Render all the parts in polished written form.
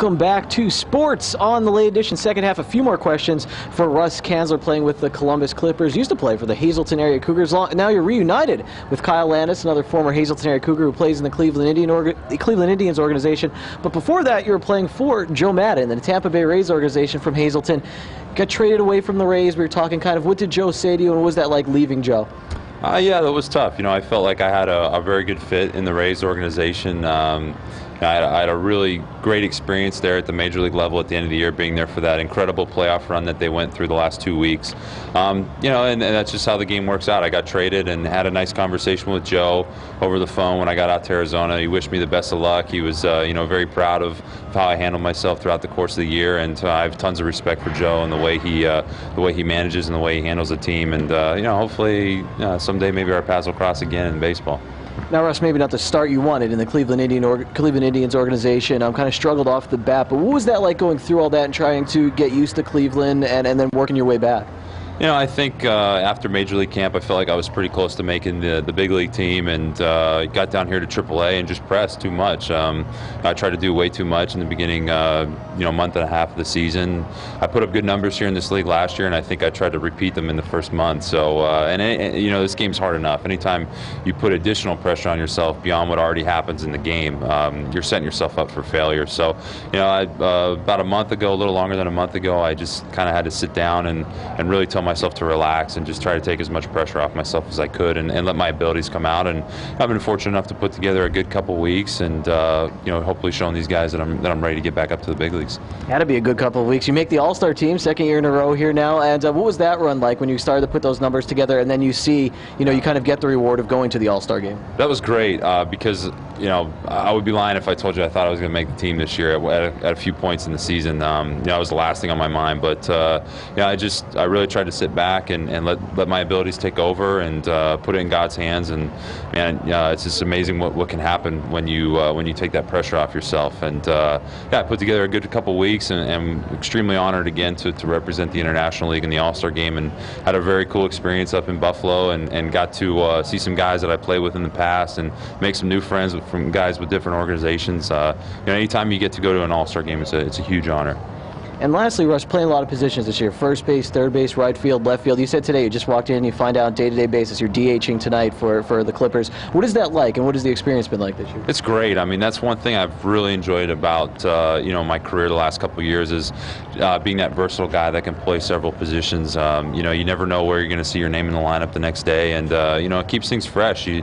Welcome back to Sports on the Late Edition second half. A few more questions for Russ Canzler, playing with the Columbus Clippers. Used to play for the Hazleton area Cougars. Now you're reunited with Kyle Landis, another former Hazleton area Cougar who plays in the Cleveland Indians organization. But before that, you were playing for Joe Madden, the Tampa Bay Rays organization from Hazleton. Got traded away from the Rays. We were talking kind of, what did Joe say to you, and what was that like leaving Joe? Yeah, that was tough. You know, I felt like I had a very good fit in the Rays organization. I had a really great experience there at the major league level at the end of the year, being there for that incredible playoff run that they went through the last 2 weeks. You know, and that's just how the game works out. I got traded and had a nice conversation with Joe over the phone when I got out to Arizona. He wished me the best of luck. He was, you know, very proud of how I handled myself throughout the course of the year, and I have tons of respect for Joe and the way he manages and the way he handles the team. And you know, hopefully someday maybe our paths will cross again in baseball. Now, Russ, maybe not the start you wanted in the Cleveland Indians organization. Kind of struggled off the bat, but what was that like going through all that and trying to get used to Cleveland and then working your way back? You know, I think after Major League camp, I felt like I was pretty close to making the big league team, and got down here to AAA and just pressed too much. I tried to do way too much in the beginning, you know, month and a half of the season. I put up good numbers here in this league last year, and I think I tried to repeat them in the first month. So, you know, this game's hard enough. Anytime you put additional pressure on yourself beyond what already happens in the game, you're setting yourself up for failure. So, you know, about a month ago, a little longer than a month ago, I just kind of had to sit down and really tell myself to relax and just try to take as much pressure off myself as I could and let my abilities come out. And I've been fortunate enough to put together a good couple weeks, and you know, hopefully showing these guys that I'm ready to get back up to the big leagues. Had to be a good couple of weeks. You make the All-Star team, second year in a row here now. And what was that run like when you started to put those numbers together, and then you see, you know, you kind of get the reward of going to the All-Star game? That was great because, you know, I would be lying if I told you I thought I was going to make the team this year at a few points in the season. You know, it was the last thing on my mind, but you know, I really tried to sit back and let my abilities take over and put it in God's hands. And man, it's just amazing what can happen when you take that pressure off yourself. And yeah, I put together a good couple weeks, and I'm extremely honored again to represent the International League in the All-Star game, and had a very cool experience up in Buffalo, and got to see some guys that I played with in the past and make some new friends from guys with different organizations. You know, anytime you get to go to an All-Star game, it's a huge honor. And lastly, Russ, playing a lot of positions this year: first base, third base, right field, left field. You said today you just walked in and you find out on a day-to-day basis you're DHing tonight for the Clippers. What is that like, and what has the experience been like this year? It's great. I mean, that's one thing I've really enjoyed about you know, my career the last couple of years is being that versatile guy that can play several positions. You know, you never know where you're going to see your name in the lineup the next day, and you know, it keeps things fresh. You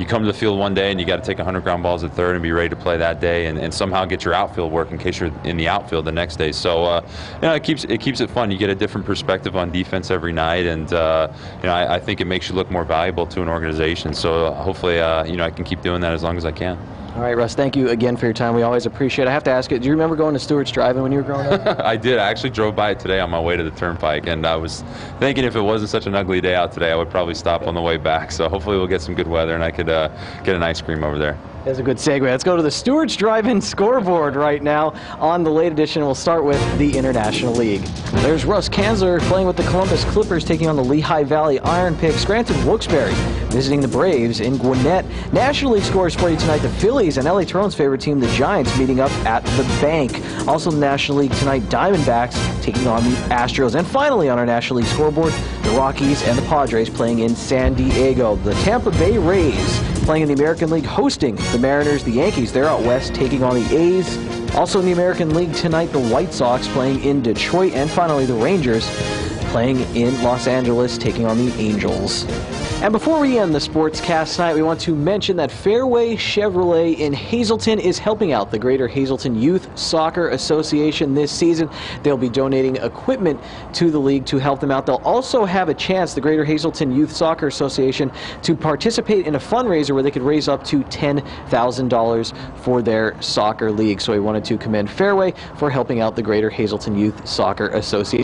come to the field one day and you got to take 100 ground balls at third and be ready to play that day, and somehow get your outfield work in case you're in the outfield the next day. So you know, it keeps it fun. You get a different perspective on defense every night, and you know, I think it makes you look more valuable to an organization. So hopefully, you know, I can keep doing that as long as I can. All right, Russ, thank you again for your time. We always appreciate it. I have to ask you, do you remember going to Stewart's Drive-In when you were growing up? I did. I actually drove by it today on my way to the Turnpike, and I was thinking if it wasn't such an ugly day out today, I would probably stop on the way back. So hopefully we'll get some good weather, and I could get an ice cream over there. That's a good segue. Let's go to the Stewart's Drive-In scoreboard right now on the Late Edition. We'll start with the International League. There's Russ Canzler playing with the Columbus Clippers, taking on the Lehigh Valley Iron Pick. Scranton Wilkes-Barre visiting the Braves in Gwinnett. National League scores for you tonight: the Phillies and LA Toronto's favorite team, the Giants, meeting up at the Bank. Also in the National League tonight, Diamondbacks taking on the Astros. And finally on our National League scoreboard, the Rockies and the Padres playing in San Diego. The Tampa Bay Rays playing in the American League, hosting the Mariners. The Yankees, they're out west, taking on the A's. Also in the American League tonight, the White Sox playing in Detroit. And finally, the Rangers playing in Los Angeles, taking on the Angels. And before we end the sportscast tonight, we want to mention that Fairway Chevrolet in Hazleton is helping out the Greater Hazleton Youth Soccer Association this season. They'll be donating equipment to the league to help them out. They'll also have a chance, the Greater Hazleton Youth Soccer Association, to participate in a fundraiser where they could raise up to $10,000 for their soccer league. So we wanted to commend Fairway for helping out the Greater Hazleton Youth Soccer Association.